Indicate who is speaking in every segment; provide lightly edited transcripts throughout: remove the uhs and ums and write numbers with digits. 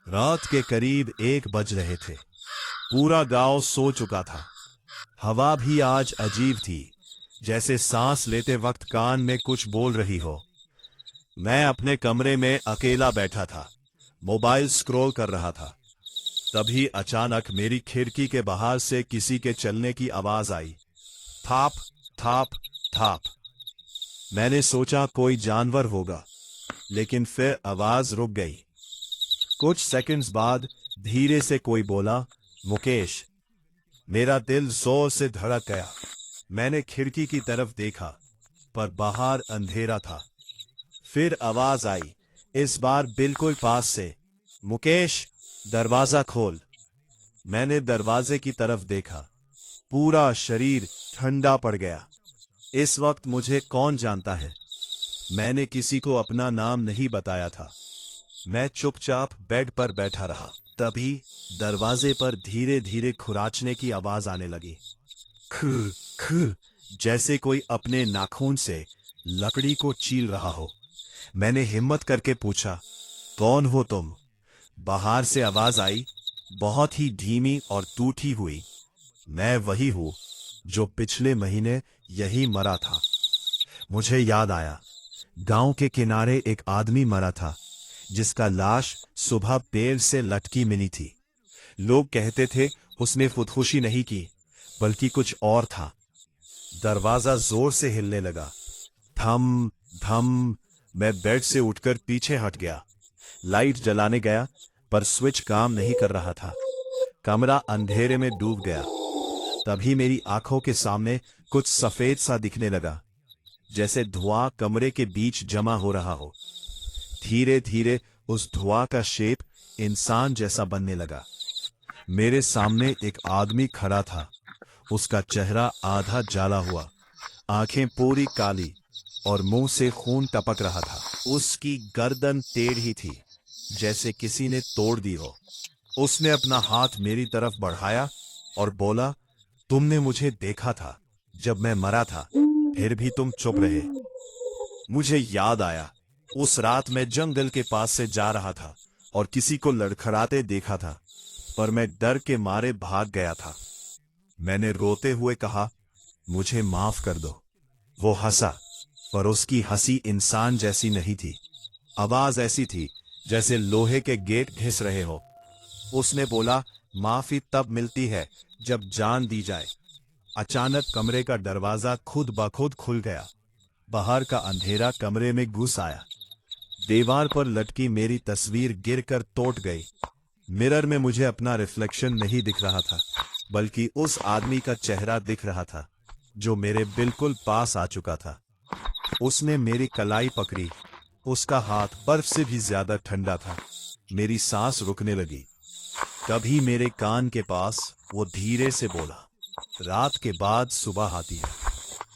Speaker 1: रात के करीब 1 बज रहे थे। पूरा गांव सो चुका था। हवा भी आज अजीब थी, जैसे सांस लेते वक्त कान में कुछ बोल रही हो। मैं अपने कमरे में अकेला बैठा था, मोबाइल स्क्रॉल कर रहा था। तभी अचानक मेरी खिड़की के बाहर से किसी के चलने की आवाज आई। थाप थाप थाप। मैंने सोचा कोई जानवर होगा, लेकिन फिर आवाज रुक गई। कुछ सेकंड्स बाद धीरे से कोई बोला, मुकेश। मेरा दिल जोर से धड़क गया। मैंने खिड़की की तरफ देखा, पर बाहर अंधेरा था। फिर आवाज आई, इस बार बिल्कुल पास से, मुकेश, दरवाजा खोल। मैंने दरवाजे की तरफ देखा। पूरा शरीर ठंडा पड़ गया। इस वक्त मुझे कौन जानता है? मैंने किसी को अपना नाम नहीं बताया था। मैं चुपचाप बेड पर बैठा रहा। तभी दरवाजे पर धीरे धीरे खुराचने की आवाज आने लगी। ख ख, जैसे कोई अपने नाखून से लकड़ी को चील रहा हो। मैंने हिम्मत करके पूछा, कौन हो तुम? बाहर से आवाज आई, बहुत ही धीमी और टूटी हुई, मैं वही हूं जो पिछले महीने यही मरा था। मुझे याद आया, गांव के किनारे एक आदमी मरा था, जिसका लाश सुबह पेड़ से लटकी मिली थी। लोग कहते थे उसने खुदकुशी नहीं की, बल्कि कुछ और था। दरवाजा जोर से हिलने लगा। धम धम। मैं बेड से उठकर पीछे हट गया। लाइट जलाने गया, पर स्विच काम नहीं कर रहा था। कमरा अंधेरे में डूब गया। तभी मेरी आंखों के सामने कुछ सफेद सा दिखने लगा, जैसे धुआं कमरे के बीच जमा हो रहा हो। धीरे धीरे उस धुआं का शेप इंसान जैसा बनने लगा। मेरे सामने एक आदमी खड़ा था। उसका चेहरा आधा जाला हुआ, आंखें पूरी काली और मुंह से खून टपक रहा था। उसकी गर्दन टेढ़ी थी, जैसे किसी ने तोड़ दी हो। उसने अपना हाथ मेरी तरफ बढ़ाया और बोला, तुमने मुझे देखा था जब मैं मरा था, फिर भी तुम चुप रहे। मुझे याद आया, उस रात मैं जंगल के पास से जा रहा था और किसी को लड़खड़ाते देखा था, पर मैं डर के मारे भाग गया था। मैंने रोते हुए कहा, मुझे माफ कर दो। वो हंसा, पर उसकी हंसी इंसान जैसी नहीं थी। आवाज ऐसी थी जैसे लोहे के गेट घिस रहे हो। उसने बोला, माफी तब मिलती है जब जान दी जाए। अचानक कमरे का दरवाजा खुद ब खुद खुल गया। बाहर का अंधेरा कमरे में घुस आया। दीवार पर लटकी मेरी तस्वीर गिरकर टूट गई। मिरर में मुझे अपना रिफ्लेक्शन नहीं दिख रहा था, बल्कि उस आदमी का चेहरा दिख रहा था, जो मेरे बिल्कुल पास आ चुका था। उसने मेरी कलाई पकड़ी। उसका हाथ बर्फ से भी ज्यादा ठंडा था। मेरी सांस रुकने लगी। तभी मेरे कान के पास वो धीरे से बोला, रात के बाद सुबह आती है,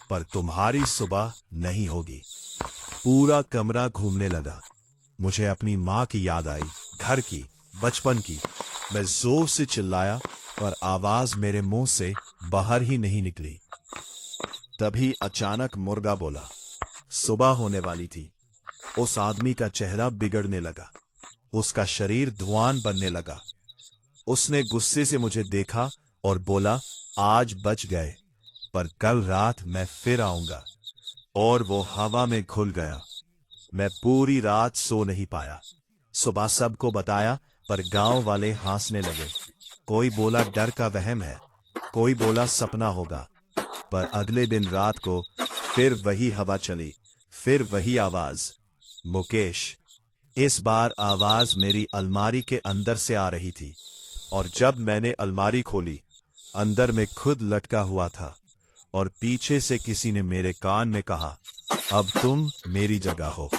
Speaker 1: पर तुम्हारी सुबह नहीं होगी। पूरा कमरा घूमने लगा। मुझे अपनी माँ की याद आई, घर की, बचपन की। मैं जोर से चिल्लाया, पर आवाज मेरे मुंह से बाहर ही नहीं निकली। तभी अचानक मुर्गा बोला। सुबह होने वाली थी। उस आदमी का चेहरा बिगड़ने लगा। उसका शरीर धुआं बनने लगा। उसने गुस्से से मुझे देखा और बोला, आज बच गए, पर कल रात मैं फिर आऊंगा। और वो हवा में घुल गया। मैं पूरी रात सो नहीं पाया। सुबह सबको बताया, पर गांव वाले हंसने लगे। कोई बोला डर का वहम है, कोई बोला सपना होगा। पर अगले दिन रात को फिर वही हवा चली, फिर वही आवाज, मुकेश। इस बार आवाज मेरी अलमारी के अंदर से आ रही थी, और जब मैंने अलमारी खोली, अंदर में खुद लटका हुआ था, और पीछे से किसी ने मेरे कान में कहा, अब तुम मेरी जगह हो।